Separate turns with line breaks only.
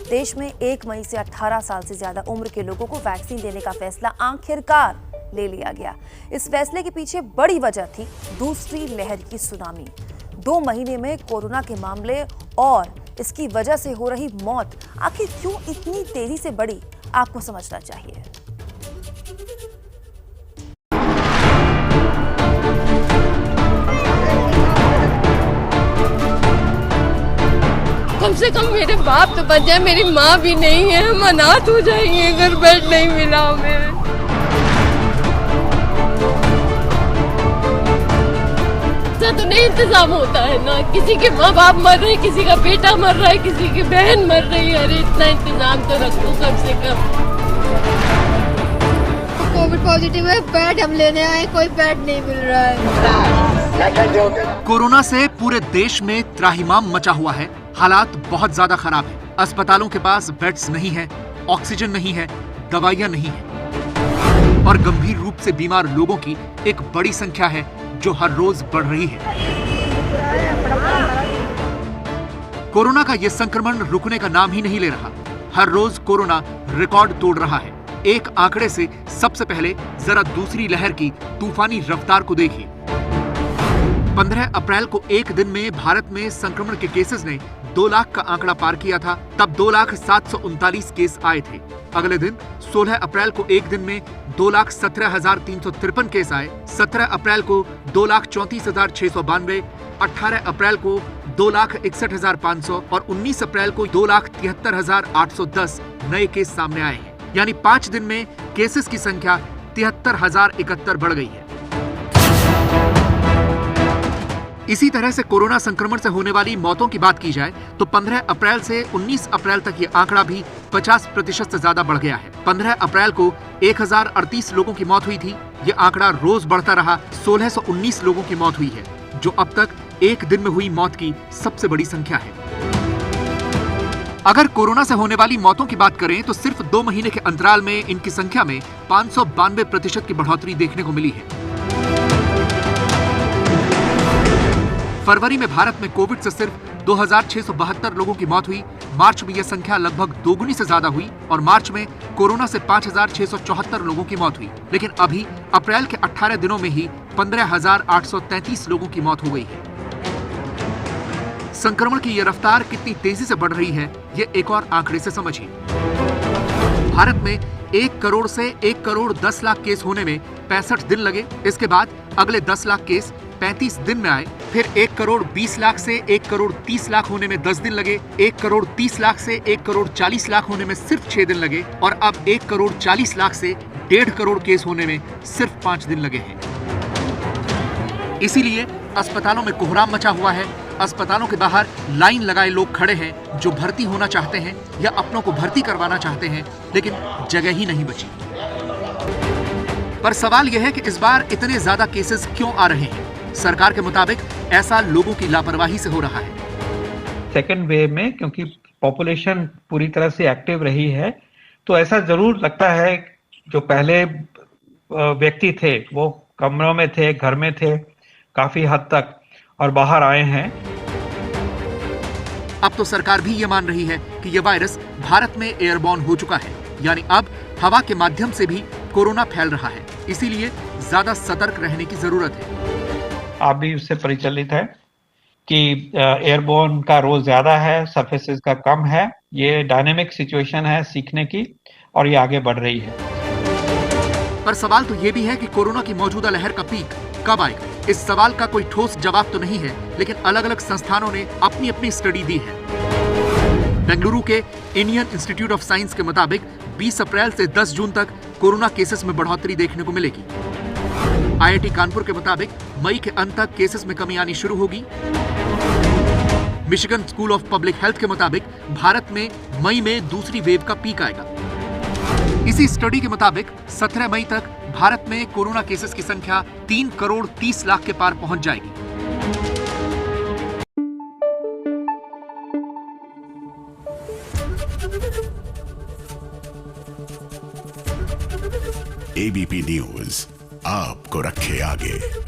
देश में 1 मई से 18 साल से ज्यादा उम्र के लोगों को वैक्सीन देने का फैसला आखिरकार ले लिया गया। इस फैसले के पीछे बड़ी वजह थी दूसरी लहर की सुनामी। 2 महीने में कोरोना के मामले और इसकी वजह से हो रही मौत आखिर क्यों इतनी तेजी से बढ़ी, आपको समझना चाहिए।
कम से कम मेरे बाप तो बच जाए, मेरी माँ भी नहीं है, हम अनाथ हो जाएंगे अगर बेड नहीं मिला हमें। ऐसा तो नहीं इंतजाम होता है ना, किसी के माँ बाप मर रहे, किसी का बेटा मर रहा है, किसी की बहन मर रही है। अरे इतना इंतजाम तो रखो कम से कम। कोविड पॉजिटिव है, बेड हम लेने आए, कोई बेड नहीं मिल रहा है।
कोरोना से पूरे देश में त्राहिमाम मचा हुआ है। हालात बहुत ज्यादा खराब है। अस्पतालों के पास बेड्स नहीं है, ऑक्सीजन नहीं है, दवाइयां नहीं है और गंभीर रूप से बीमार लोगों की एक बड़ी संख्या है जो हर रोज बढ़ रही है। कोरोना का यह संक्रमण रुकने का नाम ही नहीं ले रहा। हर रोज कोरोना रिकॉर्ड तोड़ रहा है। एक आंकड़े से सबसे पहले जरा दूसरी लहर की तूफानी रफ्तार को देखिए। 15 अप्रैल को एक दिन में भारत में संक्रमण के केसेस ने 2 लाख का आंकड़ा पार किया था। तब 2,739 केस आए थे। अगले दिन 16 अप्रैल को एक दिन में 2,17,353 केस आए। 17 अप्रैल को 2,34,692, 18 अप्रैल को 2,61,500 और 19 अप्रैल को 2,73,810 नए केस सामने आए हैं। यानी 5 दिन में केसेस की संख्या 73,071 बढ़ गई है। इसी तरह से कोरोना संक्रमण से होने वाली मौतों की बात की जाए तो 15 अप्रैल से 19 अप्रैल तक ये आंकड़ा भी 50% से ज्यादा बढ़ गया है। 15 अप्रैल को 1038 लोगों की मौत हुई थी। ये आंकड़ा रोज बढ़ता रहा। 1619 लोगों की मौत हुई है, जो अब तक एक दिन में हुई मौत की सबसे बड़ी संख्या है। अगर कोरोना से होने वाली मौतों की बात करें तो सिर्फ 2 महीने के अंतराल में इनकी संख्या में 592% की बढ़ोतरी देखने को मिली है। फरवरी में भारत में कोविड से सिर्फ 2,672 लोगों की मौत हुई। मार्च में यह संख्या लगभग दोगुनी से ज्यादा हुई और मार्च में कोरोना से 5,674 लोगों की मौत हुई। लेकिन अभी अप्रैल के 18 दिनों में ही 15,833 लोगों की मौत हो गई है। संक्रमण की यह रफ्तार कितनी तेजी से बढ़ रही है, ये एक और आंकड़े से समझिए। भारत में 1 करोड़ से 1 करोड़ 10 लाख केस होने में 65 दिन लगे। इसके बाद अगले 10 लाख केस 35 दिन में आए। फिर 1 करोड़ 20 लाख से 1 करोड़ 30 लाख होने में 10 दिन लगे। 1 करोड़ 30 लाख से 1 करोड़ 40 लाख होने में सिर्फ 6 दिन लगे और अब 1 करोड़ 40 लाख से 1.5 करोड़ केस होने में सिर्फ 5 दिन लगे हैं। इसीलिए अस्पतालों में कोहराम मचा हुआ है। अस्पतालों के बाहर लाइन लगाए लोग खड़े हैं जो भर्ती होना चाहते हैं या अपनों को भर्ती करवाना चाहते हैं, लेकिन जगह ही नहीं बची। पर सवाल यह है कि इस बार इतने ज्यादा केसेस क्यों आ रहे हैं? सरकार के मुताबिक ऐसा लोगों की लापरवाही से हो रहा है।
सेकेंड वेव में क्योंकि पॉपुलेशन पूरी तरह से एक्टिव रही है, तो ऐसा जरूर लगता है जो पहले व्यक्ति थे वो कमरों में थे, घर में थे काफी हद तक और बाहर आए हैं।
अब तो सरकार भी ये मान रही है कि यह वायरस भारत में एयरबॉर्न हो चुका है, यानी अब हवा के माध्यम से भी कोरोना फैल रहा है। इसीलिए ज्यादा सतर्क रहने की जरूरत है।
आप भी उससे परिचित है कि एयरबोर्न का रोल ज्यादा है, सरफेसेस का कम है। ये डायनेमिक सिचुएशन है सीखने की और ये आगे बढ़ रही है।
पर सवाल तो ये भी है कि कोरोना की मौजूदा लहर का पीक कब आएगा? इस सवाल का कोई ठोस जवाब तो नहीं है, लेकिन अलग अलग संस्थानों ने अपनी अपनी स्टडी दी है। बेंगलुरु के इंडियन इंस्टीट्यूट ऑफ साइंस के मुताबिक 20 अप्रैल से 10 जून तक कोरोना केसेस में बढ़ोतरी देखने को मिलेगी। IIT कानपुर के मुताबिक मई के अंत तक केसेस में कमी आनी शुरू होगी। Michigan school of public health के मुताबिक भारत में मई में दूसरी वेव का पीक आएगा। इसी स्टडी के मुताबिक 17 मई तक भारत में कोरोना केसेस की संख्या 3 करोड़ 30 लाख के पार पहुंच जाएगी।
ABP न्यूज आपको रखे आगे।